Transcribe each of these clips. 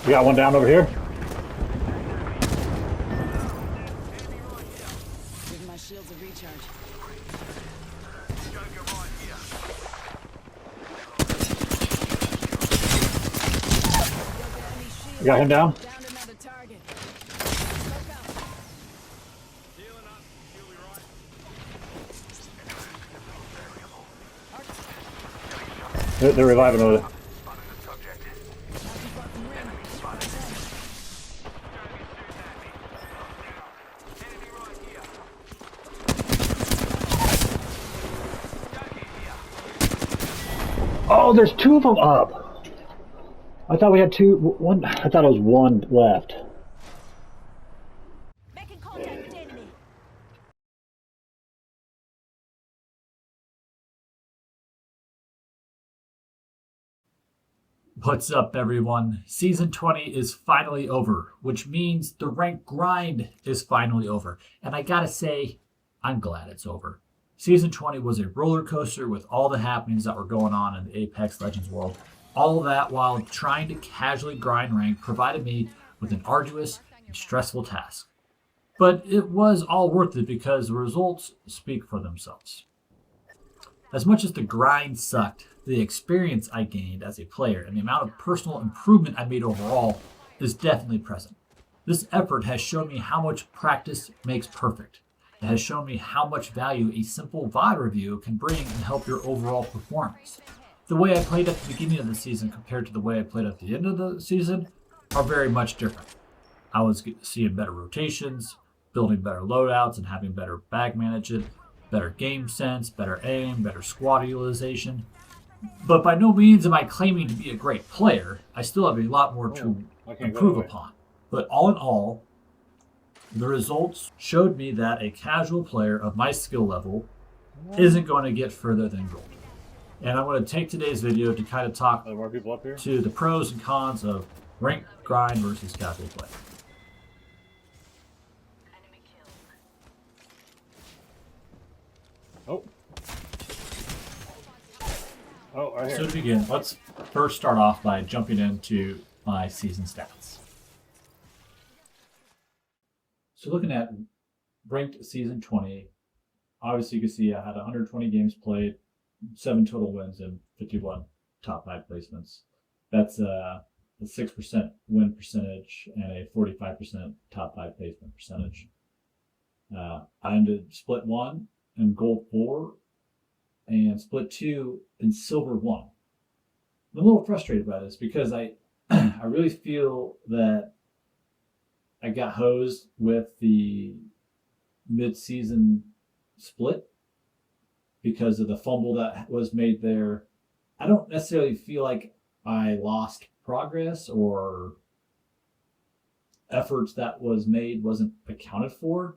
We got one down over here. Give my shields a recharge. We got him down. Found another target. They're reviving over there. Oh, there's two of them up. I thought we had two. One. I thought it was one left. Making contact with enemy. What's up, everyone? Season 20 is finally over, which means the rank grind is finally over. And I gotta say, I'm glad it's over. Season 20 was a roller coaster with all the happenings that were going on in the Apex Legends world. All of that while trying to casually grind rank provided me with an arduous and stressful task. But it was all worth it because the results speak for themselves. As much as the grind sucked, the experience I gained as a player and the amount of personal improvement I made overall is definitely present. This effort has shown me how much practice makes perfect. It has shown me how much value a simple VOD review can bring and help your overall performance. The way I played at the beginning of the season compared to the way I played at the end of the season are very much different. I was seeing better rotations, building better loadouts, and having better bag management, better game sense, better aim, better squad utilization. But by no means am I claiming to be a great player. I still have a lot more to improve upon. But all in all, the results showed me that a casual player of my skill level isn't going to get further than gold. And I'm going to take today's video to kind of talk More people up here. to the pros and cons of rank grind versus casual play. Oh. Oh, right So here. to begin, let's first start off by jumping into my season stats. So looking at ranked season 20, obviously you can see I had 120 games played, 7 total wins, and 51 top 5 placements. That's a 6% win percentage and a 45% top 5 placement percentage. I ended split 1 and gold 4 and split 2 and silver 1. I'm a little frustrated by this because I really feel that I got hosed with the mid-season split because of the fumble that was made there. I don't necessarily feel like I lost progress or efforts that was made wasn't accounted for,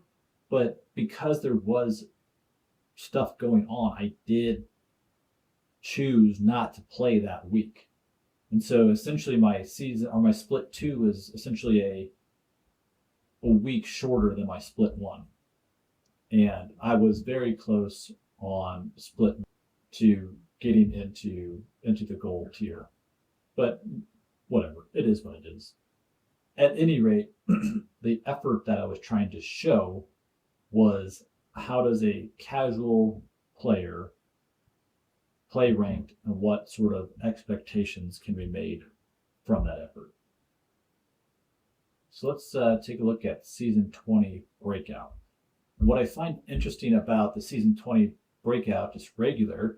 but because there was stuff going on, I did choose not to play that week. And so essentially my season or my split 2 is essentially a week shorter than my split 1. And I was very close on split to getting into the gold tier. But whatever, it is what it is. At any rate, the effort that I was trying to show was how does a casual player play ranked and what sort of expectations can be made from that effort. So let's take a look at season 20 breakout. And what I find interesting about the season 20 breakout, just regular,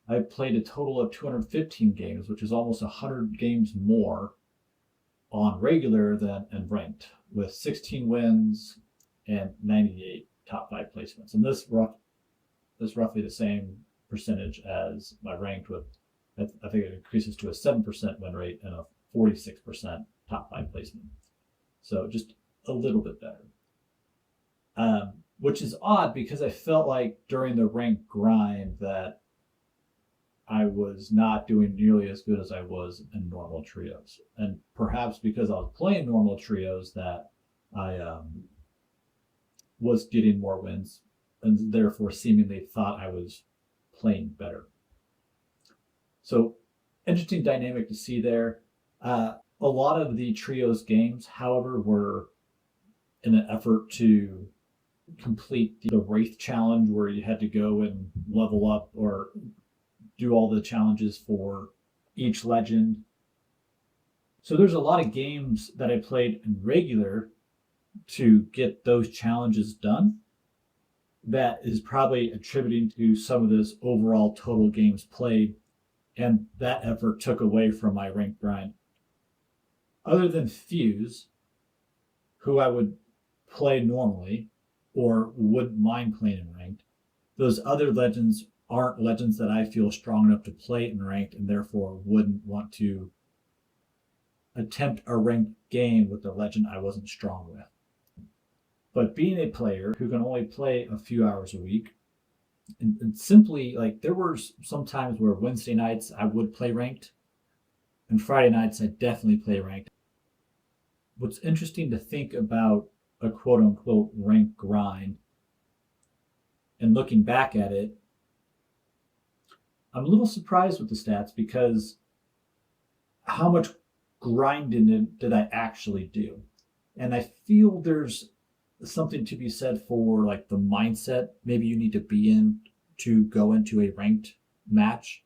I played a total of 215 games, which is almost 100 games more on regular than in ranked, with 16 wins and 98 top 5 placements. And this roughly the same percentage as my ranked with, I think it increases to a 7% win rate and a 46% top 5 placement. So just a little bit better. Which is odd because I felt like during the rank grind that I was not doing nearly as good as I was in normal trios. And perhaps because I was playing normal trios that I was getting more wins and therefore seemingly thought I was playing better. So interesting dynamic to see there. A lot of the trios games, however, were in an effort to complete the Wraith challenge where you had to go and level up or do all the challenges for each legend. So there's a lot of games that I played in regular to get those challenges done. That is probably attributing to some of this overall total games played, and that effort took away from my rank grind. Other than Fuse, who I would play normally or wouldn't mind playing in ranked, those other legends aren't legends that I feel strong enough to play in ranked and therefore wouldn't want to attempt a ranked game with a legend I wasn't strong with. But being a player who can only play a few hours a week, and simply like there were some times where Wednesday nights I would play ranked, and Friday nights I definitely play ranked. What's interesting to think about a quote unquote rank grind and looking back at it, I'm a little surprised with the stats because how much grinding did I actually do? And I feel there's something to be said for like the mindset maybe you need to be in to go into a ranked match.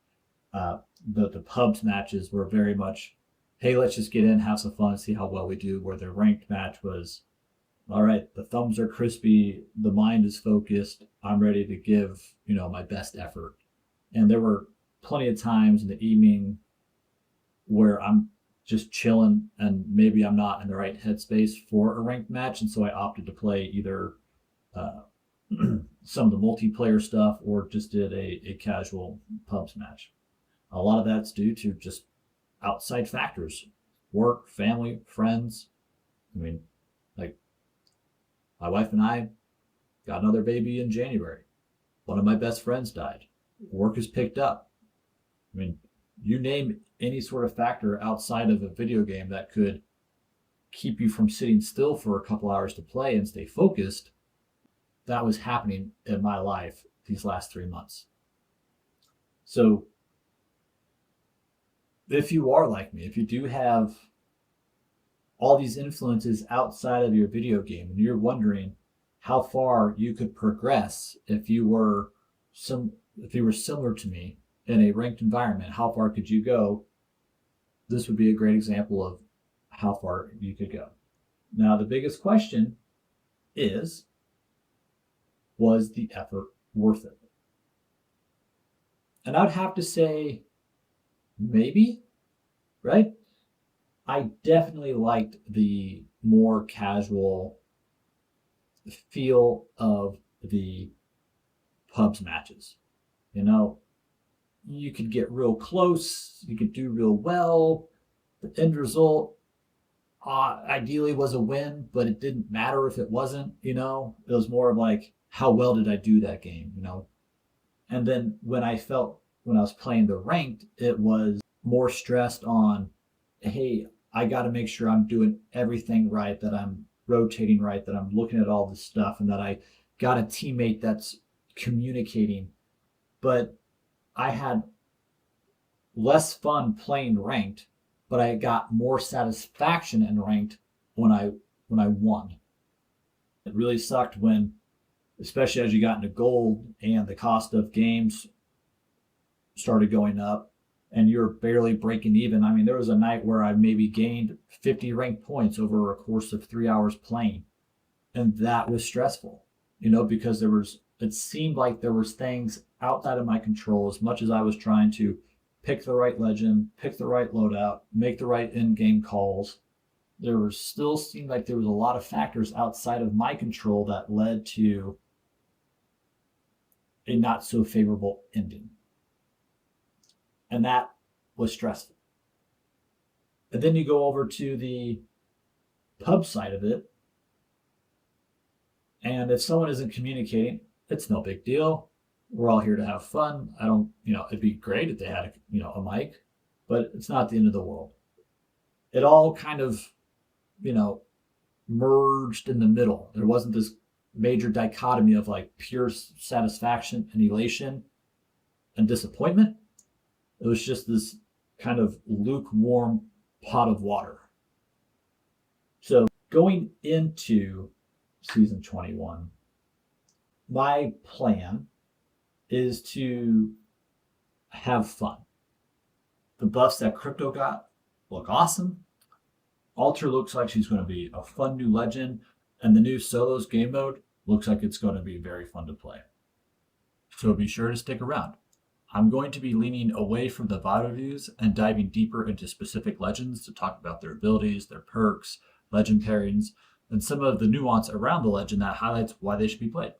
The pubs matches were very much, hey, let's just get in, have some fun, see how well we do. Where the ranked match was, all right, the thumbs are crispy, the mind is focused, I'm ready to give, my best effort. And there were plenty of times in the evening where I'm just chilling and maybe I'm not in the right headspace for a ranked match. And so I opted to play either some of the multiplayer stuff or just did a casual pubs match. A lot of that's due to just outside factors, work, family, friends. I mean, like my wife and I got another baby in January. One of my best friends died. Work is picked up. I mean, you name any sort of factor outside of a video game that could keep you from sitting still for a couple hours to play and stay focused, that was happening in my life these last 3 months. So if you are like me, if you do have all these influences outside of your video game and you're wondering how far you could progress if you were similar to me in a ranked environment, how far could you go? This would be a great example of how far you could go. Now, the biggest question is, was the effort worth it? And I'd have to say, maybe, right? I definitely liked the more casual feel of the pubs matches. You could get real close, you could do real well. The end result ideally was a win, but it didn't matter if it wasn't, it was more of like, how well did I do that game, And then when I was playing the ranked, it was more stressed on, hey, I got to make sure I'm doing everything right, that I'm rotating right, that I'm looking at all this stuff, and that I got a teammate that's communicating. But I had less fun playing ranked, but I got more satisfaction in ranked when I won. It really sucked when, especially as you got into gold and the cost of games started going up and you're barely breaking even. I mean, there was a night where I maybe gained 50 ranked points over a course of 3 hours playing. And that was stressful, because it seemed like there was things outside of my control. As much as I was trying to pick the right legend, pick the right loadout, make the right in-game calls, still seemed like there was a lot of factors outside of my control that led to a not so favorable ending. And that was stressful. And then you go over to the pub side of it. And if someone isn't communicating, it's no big deal. We're all here to have fun. It'd be great if they had a mic, but it's not the end of the world. It all kind of, merged in the middle. There wasn't this major dichotomy of like pure satisfaction and elation and disappointment. It was just this kind of lukewarm pot of water. Going into season 21, my plan is to have fun. The buffs that Crypto got look awesome. Alter looks like she's going to be a fun new legend, and the new Solos game mode looks like it's going to be very fun to play. So be sure to stick around. I'm going to be leaning away from the VOD reviews and diving deeper into specific legends to talk about their abilities, their perks, legend pairings, and some of the nuance around the legend that highlights why they should be played.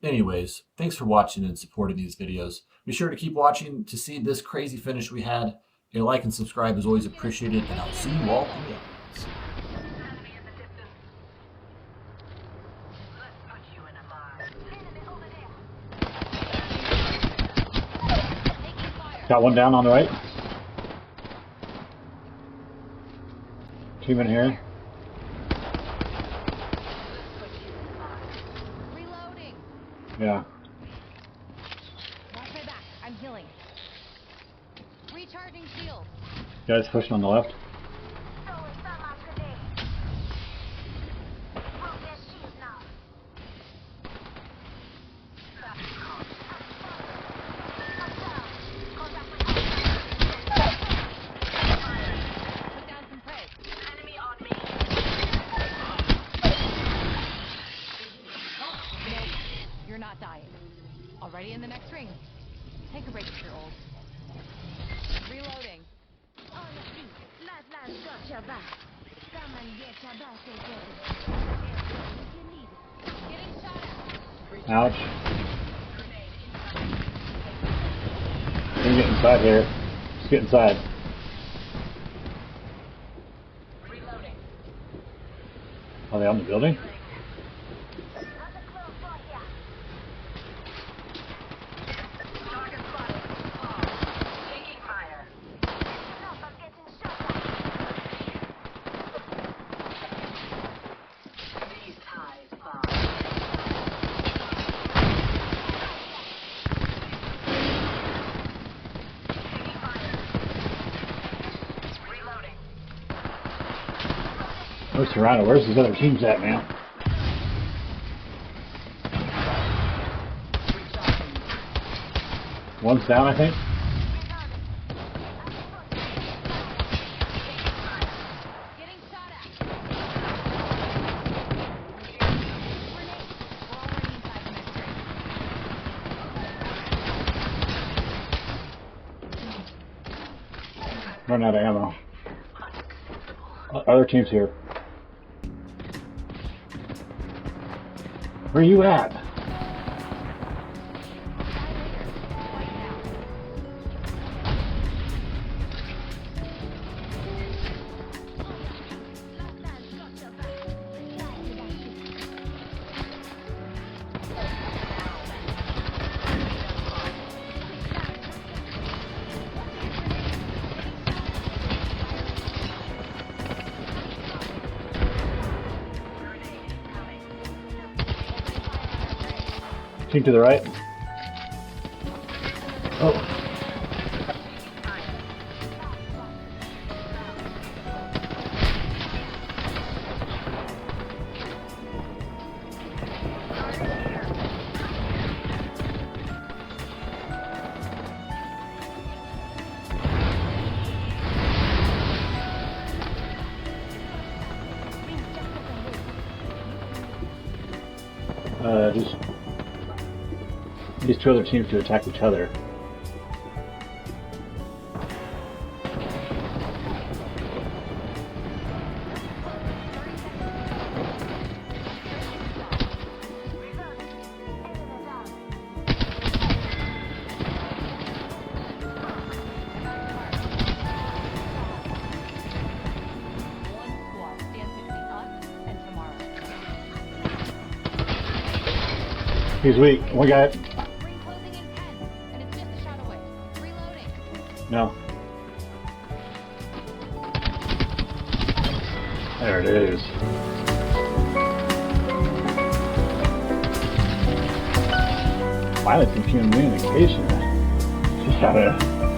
Anyways, thanks for watching and supporting these videos. Be sure to keep watching to see this crazy finish we had. A like and subscribe is always appreciated, and I'll see you all in the comments. Got one down on the right. Team in here. Reloading. Yeah. Watch my back. I'm healing. Recharging shield. Guys pushing on the left. Put down some prey. Enemy on me. Nope. You're not dying. Already in the next ring. Take a break if you're old. Reloading. Getting shot at. Ouch. You can get inside here. Just get inside. Reloading. Are they on the building? Target spotted. Taking fire. These ties bind. Taking fire. Reloading. We're surrounded. Where's these other teams at, man? One's down, I think. Getting shot at. Running out of ammo. Other teams here. Where are you at? Team to the right. Oh. Just these two other teams to attack each other. One squad stands between us and tomorrow. He's weak. One guy. Ring closing in 10, and it's just a shot away. Reloading. No. There it is. Finally some communication. Yeah.